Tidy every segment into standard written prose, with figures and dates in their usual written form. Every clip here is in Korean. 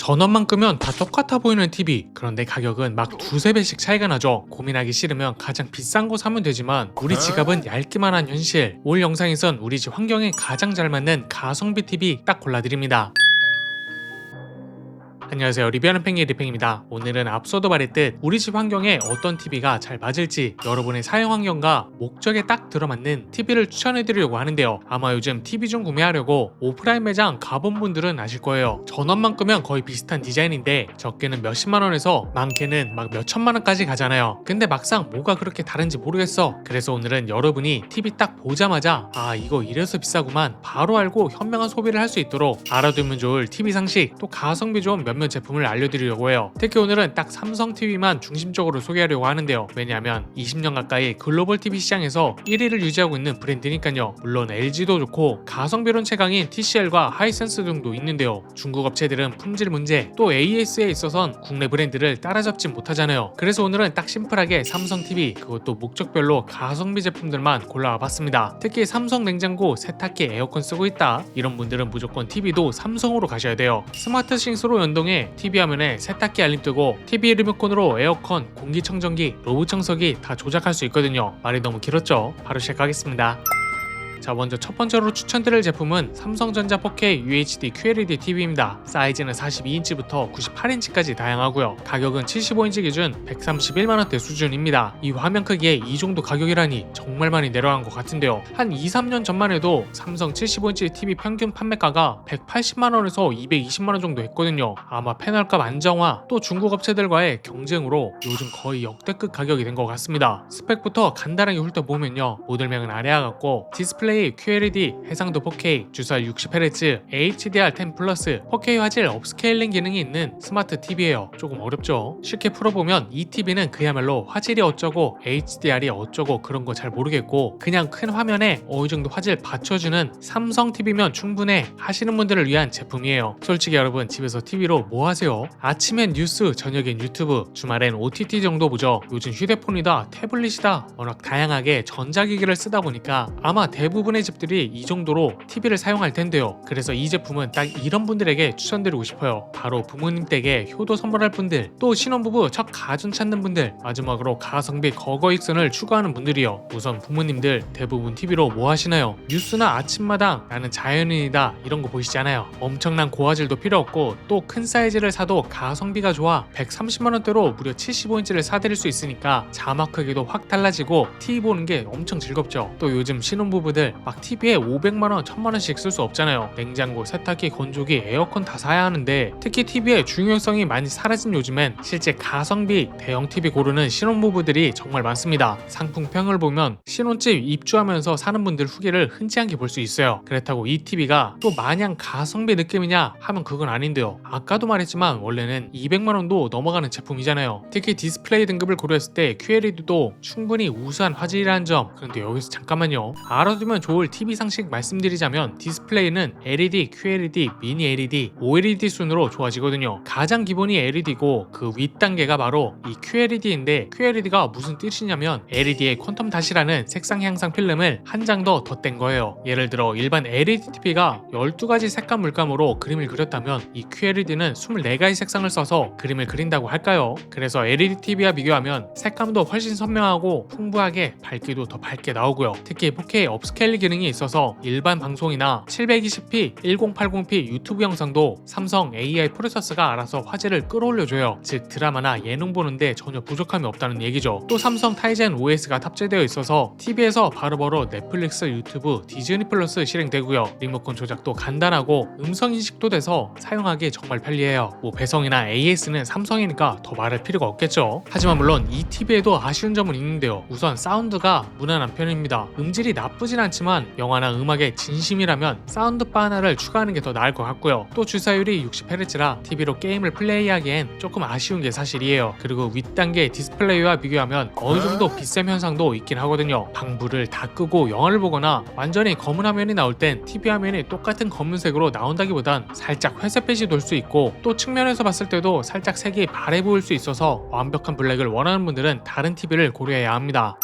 전원만 끄면 다 똑같아 보이는 TV, 그런데 가격은 막 두세 배씩 차이가 나죠. 고민하기 싫으면 가장 비싼 거 사면 되지만 우리 지갑은 얇기만 한 현실. 올 영상에선 우리 집 환경에 가장 잘 맞는 가성비 TV 딱 골라드립니다. 안녕하세요, 리뷰하는 팽이 리팽입니다. 오늘은 앞서도 말했듯 우리 집 환경에 어떤 TV가 잘 맞을지, 여러분의 사용 환경과 목적에 딱 들어맞는 TV를 추천해드리려고 하는데요. 아마 요즘 TV 좀 구매하려고 오프라인 매장 가본 분들은 아실 거예요. 전원만 끄면 거의 비슷한 디자인인데 적게는 몇십만원에서 많게는 막 몇천만원까지 가잖아요. 근데 막상 뭐가 그렇게 다른지 모르겠어. 그래서 오늘은 여러분이 TV 딱 보자마자 아, 이거 이래서 비싸구만 바로 알고 현명한 소비를 할 수 있도록 알아두면 좋을 TV 상식, 또 가성비 좋은 몇몇 제품을 알려드리려고 해요. 특히 오늘은 딱 삼성 TV만 중심적으로 소개하려고 하는데요. 왜냐하면 20년 가까이 글로벌 TV 시장에서 1위를 유지하고 있는 브랜드니까요. 물론 LG도 좋고 가성비론 최강인 TCL과 하이센스 등도 있는데요. 중국 업체들은 품질 문제, 또 AS에 있어선 국내 브랜드를 따라잡지 못하잖아요. 그래서 오늘은 딱 심플하게 삼성 TV, 그것도 목적별로 가성비 제품들만 골라와 봤습니다. 특히 삼성 냉장고, 세탁기, 에어컨 쓰고 있다 이런 분들은 무조건 TV도 삼성으로 가셔야 돼요. 스마트 싱스로 연동해 TV 화면에 세탁기 알림 뜨고 TV 리모컨으로 에어컨, 공기청정기, 로봇 청소기 다 조작할 수 있거든요. 말이 너무 길었죠? 바로 시작하겠습니다. 자, 먼저 첫 번째로 추천드릴 제품은 삼성전자 4K UHD QLED TV입니다. 사이즈는 42인치부터 98인치까지 다양하고요. 가격은 75인치 기준 131만원대 수준입니다. 이 화면 크기에 이 정도 가격이라니 정말 많이 내려간 것 같은데요. 한 2-3년 전만 해도 삼성 75인치 TV 평균 판매가가 180만원에서 220만원 정도 했거든요. 아마 패널값 안정화, 또 중국 업체들과의 경쟁으로 요즘 거의 역대급 가격이 된 것 같습니다. 스펙부터 간단하게 훑어보면요. 모델명은 아레아 같고 디스플레이 QLED, 해상도 4K, 주사율 60Hz, HDR10 플러스, 4K 화질 업스케일링 기능이 있는 스마트 TV예요. 조금 어렵죠? 쉽게 풀어보면 이 TV는 그야말로 화질이 어쩌고 HDR이 어쩌고 그런 거 잘 모르겠고 그냥 큰 화면에 어느 정도 화질 받쳐주는 삼성 TV면 충분해 하시는 분들을 위한 제품이에요. 솔직히 여러분 집에서 TV로 뭐 하세요? 아침엔 뉴스, 저녁엔 유튜브, 주말엔 OTT 정도 보죠. 요즘 휴대폰이다, 태블릿이다 워낙 다양하게 전자기기를 쓰다 보니까 아마 대부분의 집들이 이 정도로 TV를 사용할 텐데요. 그래서 이 제품은 딱 이런 분들에게 추천드리고 싶어요. 바로 부모님 댁에 효도 선물할 분들, 또 신혼부부 첫 가전 찾는 분들, 마지막으로 가성비 거거익선을 추구하는 분들이요. 우선 부모님들 대부분 TV로 뭐 하시나요? 뉴스나 아침마당, 나는 자연인이다 이런 거 보시잖아요. 엄청난 고화질도 필요 없고 또 큰 사이즈를 사도 가성비가 좋아 130만원대로 무려 75인치를 사드릴 수 있으니까 자막 크기도 확 달라지고 TV 보는 게 엄청 즐겁죠. 또 요즘 신혼부부들 막 TV에 500만원, 1000만원씩 쓸 수 없잖아요. 냉장고, 세탁기, 건조기, 에어컨 다 사야 하는데 특히 TV의 중요성이 많이 사라진 요즘엔 실제 가성비 대형 TV 고르는 신혼부부들이 정말 많습니다. 상품평을 보면 신혼집 입주하면서 사는 분들 후기를 흔치 않게 볼 수 있어요. 그렇다고 이 TV가 또 마냥 가성비 느낌이냐 하면 그건 아닌데요. 아까도 말했지만 원래는 200만원도 넘어가는 제품이잖아요. 특히 디스플레이 등급을 고려했을 때 QLED도 충분히 우수한 화질이라는 점. 그런데 여기서 잠깐만요. 알아두면 좋을 TV 상식 말씀드리자면 디스플레이는 LED, QLED, 미니 LED, OLED 순으로 좋아지거든요. 가장 기본이 LED고 그 윗단계가 바로 이 QLED인데 QLED가 무슨 뜻이냐면 LED의 퀀텀 닷이라는 색상 향상 필름을 한 장 더 덧댄 거예요. 예를 들어 일반 LED TV가 12가지 색감 물감으로 그림을 그렸다면 이 QLED는 24가지 색상을 써서 그림을 그린다고 할까요? 그래서 LED TV와 비교하면 색감도 훨씬 선명하고 풍부하게 밝기도 더 밝게 나오고요. 특히 4K 업스케일 기능이 있어서 일반 방송이나 720p, 1080p 유튜브 영상도 삼성 AI 프로세서가 알아서 화질을 끌어올려줘요. 즉 드라마나 예능 보는데 전혀 부족함이 없다는 얘기죠. 또 삼성 타이젠 OS가 탑재되어 있어서 TV에서 바로바로 넷플릭스, 유튜브, 디즈니 플러스 실행되고요. 리모컨 조작도 간단하고 음성 인식도 돼서 사용하기 정말 편리해요. 뭐 배성이나 AS는 삼성이니까 더 말할 필요가 없겠죠. 하지만 물론 이 TV에도 아쉬운 점은 있는데요. 우선 사운드가 무난한 편입니다. 음질이 나쁘진 않지만 영화나 음악에 진심이라면 사운드바 하나를 추가하는 게 더 나을 것 같고요. 또 주사율이 60Hz라 TV로 게임을 플레이하기엔 조금 아쉬운 게 사실이에요. 그리고 윗단계 디스플레이와 비교하면 어느 정도 빛샘 현상도 있긴 하거든요. 방불을 다 끄고 영화를 보거나 완전히 검은 화면이 나올 땐 TV 화면이 똑같은 검은색으로 나온다기보단 살짝 회색빛이 돌 수 있고 또 측면에서 봤을 때도 살짝 색이 바래 보일 수 있어서 완벽한 블랙을 원하는 분들은 다른 TV를 고려해야 합니다.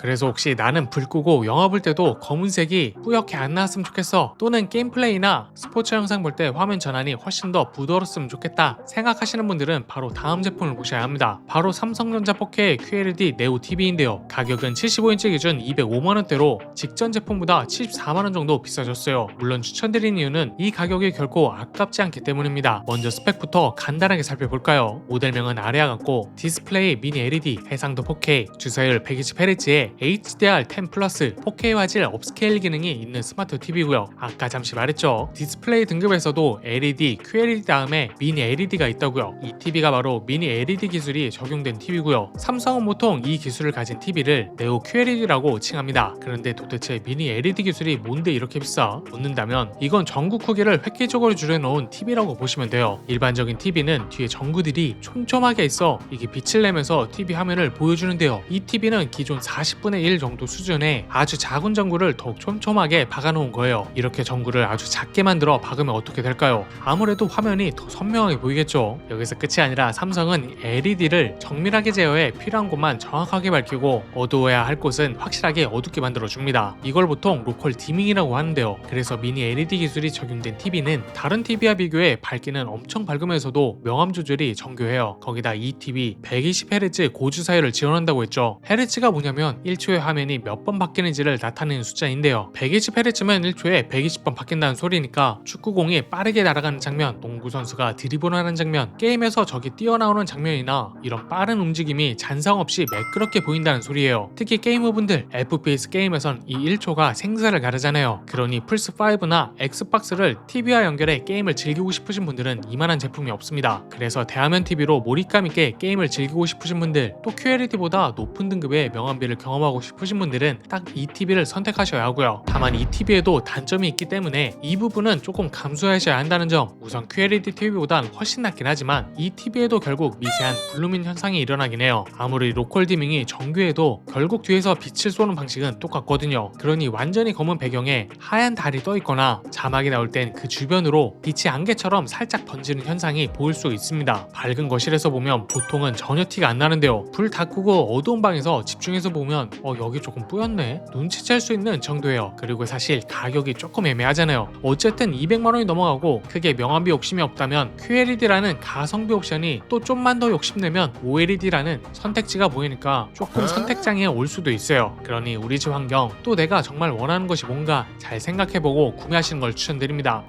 그래서 혹시 나는 불 끄고 영화 볼 때도 검은색이 뿌옇게 안 나왔으면 좋겠어, 또는 게임 플레이나 스포츠 영상 볼 때 화면 전환이 훨씬 더 부드러웠으면 좋겠다 생각하시는 분들은 바로 다음 제품을 보셔야 합니다. 바로 삼성전자 4K QLED 네오 TV인데요. 가격은 75인치 기준 205만원대로 직전 제품보다 74만원 정도 비싸졌어요. 물론 추천드린 이유는 이 가격이 결코 아깝지 않기 때문입니다. 먼저 스펙부터 간단하게 살펴볼까요? 모델명은 아레아 같고 디스플레이 미니 LED, 해상도 4K, 주사율 120Hz에 HDR10 플러스 4K 화질 업스케일 기능이 있는 스마트 TV고요. 아까 잠시 말했죠. 디스플레이 등급에서도 LED, QLED 다음에 미니 LED가 있다고요. 이 TV가 바로 미니 LED 기술이 적용된 TV고요. 삼성은 보통 이 기술을 가진 TV를 네오 QLED라고 칭합니다. 그런데 도대체 미니 LED 기술이 뭔데 이렇게 비싸? 묻는다면 이건 전구 크기를 획기적으로 줄여놓은 TV라고 보시면 돼요. 일반적인 TV는 뒤에 전구들이 촘촘하게 있어 이게 빛을 내면서 TV 화면을 보여주는데요. 이 TV는 기존 40분의 1 정도 수준의 아주 작은 전구를 더욱 촘촘하게 박아놓은 거예요. 이렇게 전구를 아주 작게 만들어 박으면 어떻게 될까요? 아무래도 화면이 더 선명하게 보이겠죠. 여기서 끝이 아니라 삼성은 LED를 정밀하게 제어해 필요한 곳만 정확하게 밝히고 어두워야 할 곳은 확실하게 어둡게 만들어줍니다. 이걸 보통 로컬 디밍이라고 하는데요. 그래서 미니 LED 기술이 적용된 TV는 다른 TV와 비교해 밝기는 엄청 밝으면서도 명암 조절이 정교해요. 거기다 이 TV 120Hz 고주사율을 지원한다고 했죠. 헤르츠가 뭐냐면 1초에 화면이 몇 번 바뀌는지를 나타내는 숫자인데요. 120Hz면 1초에 120번 바뀐다는 소리니까 축구공이 빠르게 날아가는 장면, 농구 선수가 드리블을 하는 장면, 게임에서 적이 뛰어나오는 장면이나 이런 빠른 움직임이 잔상 없이 매끄럽게 보인다는 소리예요. 특히 게이머분들 FPS 게임에선 이 1초가 생사를 가르잖아요. 그러니 플스5나 엑스박스를 TV와 연결해 게임을 즐기고 싶으신 분들은 이만한 제품이 없습니다. 그래서 대화면 TV로 몰입감 있게 게임을 즐기고 싶으신 분들, 또 QLED보다 높은 등급의 명암비를 경험하고 싶으신 분들은 딱 이 TV를 선택하셔야 하고요. 다만 이 TV에도 단점이 있기 때문에 이 부분은 조금 감수하셔야 한다는 점. 우선 QLED TV보단 훨씬 낫긴 하지만 이 TV에도 결국 미세한 블루민 현상이 일어나긴 해요. 아무리 로컬 디밍이 정교해도 결국 뒤에서 빛을 쏘는 방식은 똑같거든요. 그러니 완전히 검은 배경에 하얀 달이 떠 있거나 자막이 나올 땐 그 주변으로 빛이 안개처럼 살짝 번지는 현상이 보일 수 있습니다. 밝은 거실에서 보면 보통은 전혀 티가 안 나는데요. 불 다 끄고 어두운 방에서 집중해서 보면 여기 조금 뿌였네? 눈치챌 수 있는 정도예요. 그리고 사실 가격이 조금 애매하잖아요. 어쨌든 200만원이 넘어가고 크게 명암비 욕심이 없다면 QLED라는 가성비 옵션이, 또 좀만 더 욕심내면 OLED라는 선택지가 보이니까 조금 선택장애 올 수도 있어요. 그러니 우리 집 환경, 또 내가 정말 원하는 것이 뭔가 잘 생각해보고 구매하시는 걸 추천드립니다.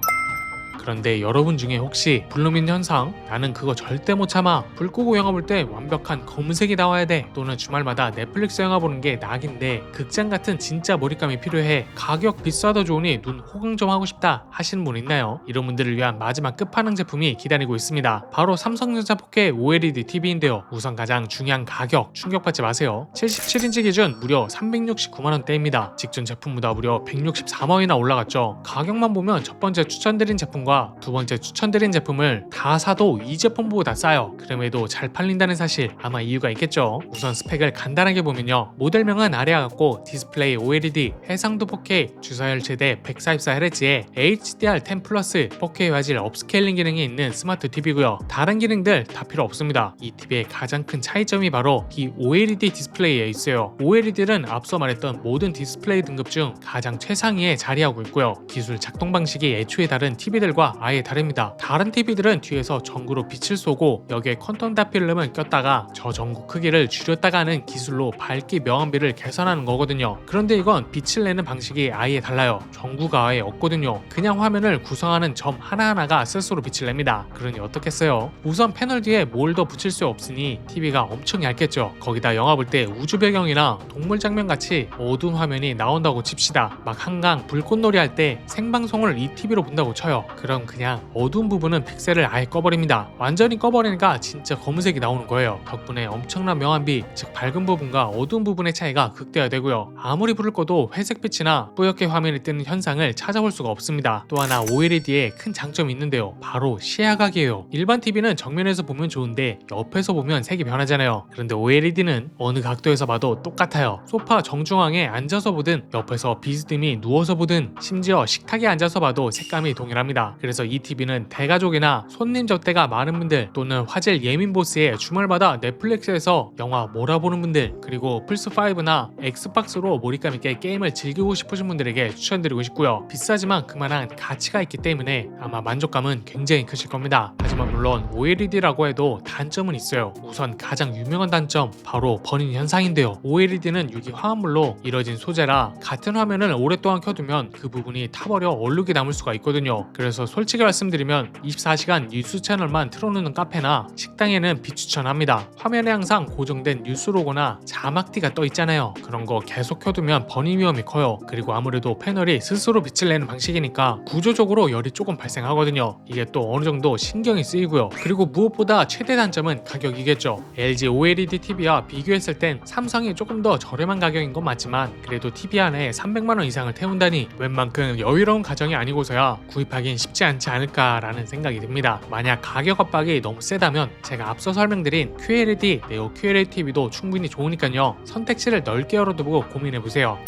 그런데 여러분 중에 혹시 블루민 현상, 나는 그거 절대 못 참아, 불 끄고 영화 볼 때 완벽한 검은색이 나와야 돼, 또는 주말마다 넷플릭스 영화 보는 게 낙인데 극장 같은 진짜 몰입감이 필요해, 가격 비싸도 좋으니 눈 호강 좀 하고 싶다 하시는 분 있나요? 이런 분들을 위한 마지막 끝판왕 제품이 기다리고 있습니다. 바로 삼성전자 4K OLED TV인데요. 우선 가장 중요한 가격 충격받지 마세요. 77인치 기준 무려 369만원대입니다. 직전 제품보다 무려 164만원이나 올라갔죠. 가격만 보면 첫 번째 추천드린 제품과 두 번째 추천드린 제품을 다 사도 이 제품보다 싸요. 그럼에도 잘 팔린다는 사실 아마 이유가 있겠죠. 우선 스펙을 간단하게 보면요. 모델명은 아레아 같고 디스플레이 OLED, 해상도 4K, 주사율 최대 144Hz에 HDR10 플러스 4K 화질 업스케일링 기능이 있는 스마트 TV고요. 다른 기능들 다 필요 없습니다. 이 TV의 가장 큰 차이점이 바로 이 OLED 디스플레이에 있어요. OLED는 앞서 말했던 모든 디스플레이 등급 중 가장 최상위에 자리하고 있고요. 기술 작동 방식이 애초에 다른 TV들과 아예 다릅니다. 다른 TV들은 뒤에서 전구로 빛을 쏘고 여기에 컨텀다 필름을 꼈다가 저 전구 크기를 줄였다가 하는 기술로 밝기 명암비를 개선하는 거거든요. 그런데 이건 빛을 내는 방식이 아예 달라요. 전구가 아예 없거든요. 그냥 화면을 구성하는 점 하나하나가 스스로 빛을 냅니다. 그러니 어떻겠어요? 우선 패널 뒤에 뭘 더 붙일 수 없으니 TV가 엄청 얇겠죠. 거기다 영화 볼 때 우주 배경이나 동물 장면 같이 어두운 화면이 나온다고 칩시다. 막 한강 불꽃놀이 할 때 생방송을 이 TV로 본다고 쳐요. 그럼 그냥 어두운 부분은 픽셀을 아예 꺼버립니다. 완전히 꺼버리니까 진짜 검은색이 나오는 거예요. 덕분에 엄청난 명암비, 즉 밝은 부분과 어두운 부분의 차이가 극대화되고요. 아무리 불을 꺼도 회색빛이나 뿌옇게 화면이 뜨는 현상을 찾아볼 수가 없습니다. 또 하나 OLED에 큰 장점이 있는데요. 바로 시야각이에요. 일반 TV는 정면에서 보면 좋은데 옆에서 보면 색이 변하잖아요. 그런데 OLED는 어느 각도에서 봐도 똑같아요. 소파 정중앙에 앉아서 보든 옆에서 비스듬히 누워서 보든 심지어 식탁에 앉아서 봐도 색감이 동일합니다. 그래서 이 TV는 대가족이나 손님 접대가 많은 분들 또는 화질 예민 보스에 주말마다 넷플릭스에서 영화 몰아보는 분들 그리고 플스5나 엑스박스로 몰입감 있게 게임을 즐기고 싶으신 분들에게 추천드리고 싶고요. 비싸지만 그만한 가치가 있기 때문에 아마 만족감은 굉장히 크실 겁니다. 하지만 물론 OLED라고 해도 단점은 있어요. 우선 가장 유명한 단점 바로 버닝 현상인데요. OLED는 유기 화합물로 이뤄진 소재라 같은 화면을 오랫동안 켜두면 그 부분이 타버려 얼룩이 남을 수가 있거든요. 그래서 솔직히 말씀드리면 24시간 뉴스 채널만 틀어놓는 카페나 식당에는 비추천합니다. 화면에 항상 고정된 뉴스 로고나 자막띠가 떠 있잖아요. 그런 거 계속 켜두면 버닝 위험이 커요. 그리고 아무래도 패널이 스스로 빛을 내는 방식이니까 구조적으로 열이 조금 발생하거든요. 이게 또 어느 정도 신경이 쓰이고요. 그리고 무엇보다 최대 단점은 가격이겠죠. LG OLED TV와 비교했을 땐 삼성이 조금 더 저렴한 가격인 건 맞지만 그래도 TV 안에 300만원 이상을 태운다니 웬만큼 여유로운 가정이 아니고서야 구입하긴 쉽지 않지 않을까라는 생각이 듭니다. 만약 가격 압박이 너무 세다면 제가 앞서 설명드린 QLED, 네오 QLED TV도 충분히 좋으니까요. 선택지를 넓게 열어두고 고민해보세요.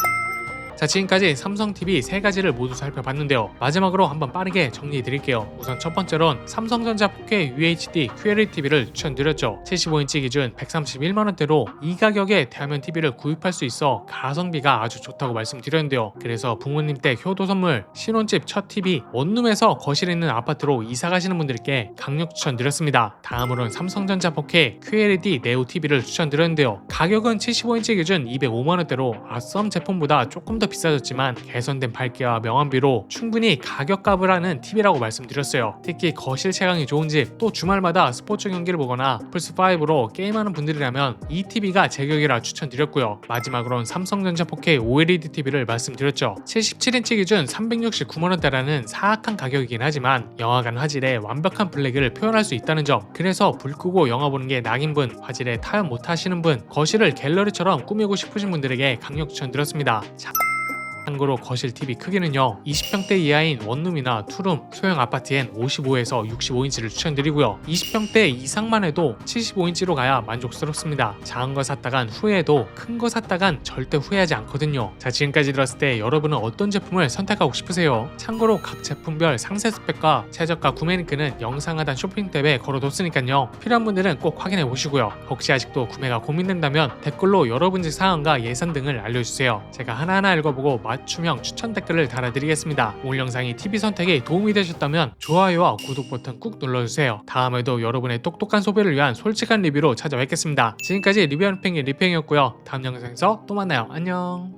자, 지금까지 삼성 TV 3가지를 모두 살펴봤는데요. 마지막으로 한번 빠르게 정리해드릴게요. 우선 첫 번째로는 삼성전자 4K UHD QLED TV를 추천드렸죠. 75인치 기준 131만원대로 이 가격에 대화면 TV를 구입할 수 있어 가성비가 아주 좋다고 말씀드렸는데요. 그래서 부모님 댁 효도 선물, 신혼집 첫 TV, 원룸에서 거실에 있는 아파트로 이사 가시는 분들께 강력 추천드렸습니다. 다음으로는 삼성전자 4K QLED 네오 TV를 추천드렸는데요. 가격은 75인치 기준 205만원대로 아썸 제품보다 조금 더 비싸졌지만 개선된 밝기와 명암비로 충분히 가격값을 하는 TV라고 말씀드렸어요. 특히 거실 채광이 좋은 집, 또 주말마다 스포츠 경기를 보거나 플스5로 게임하는 분들이라면 이 TV가 제격이라 추천드렸고요. 마지막으로는 삼성전자 4K OLED TV를 말씀드렸죠. 77인치 기준 369만원대라는 사악한 가격이긴 하지만 영화관 화질에 완벽한 블랙을 표현할 수 있다는 점, 그래서 불 끄고 영화 보는 게 낙인 분, 화질에 타협 못하시는 분, 거실을 갤러리처럼 꾸미고 싶으신 분들에게 강력 추천드렸습니다. 참고로 거실 TV 크기는요 20평대 이하인 원룸이나 투룸, 소형 아파트엔 55에서 65인치를 추천드리고요. 20평대 이상만 해도 75인치로 가야 만족스럽습니다. 작은 거 샀다간 후회해도 큰 거 샀다간 절대 후회하지 않거든요. 자, 지금까지 들었을 때 여러분은 어떤 제품을 선택하고 싶으세요? 참고로 각 제품별 상세 스펙과 최저가 구매 링크는 영상 하단 쇼핑 탭에 걸어뒀으니까요. 필요한 분들은 꼭 확인해 보시고요. 혹시 아직도 구매가 고민된다면 댓글로 여러분의 상황과 예산 등을 알려주세요. 제가 하나하나 읽어보고 맞춤형 추천 댓글을 달아드리겠습니다. 오늘 영상이 TV 선택에 도움이 되셨다면 좋아요와 구독 버튼 꾹 눌러주세요. 다음에도 여러분의 똑똑한 소비를 위한 솔직한 리뷰로 찾아뵙겠습니다. 지금까지 리뷰하는 펭귄 리팽이었고요. 다음 영상에서 또 만나요. 안녕.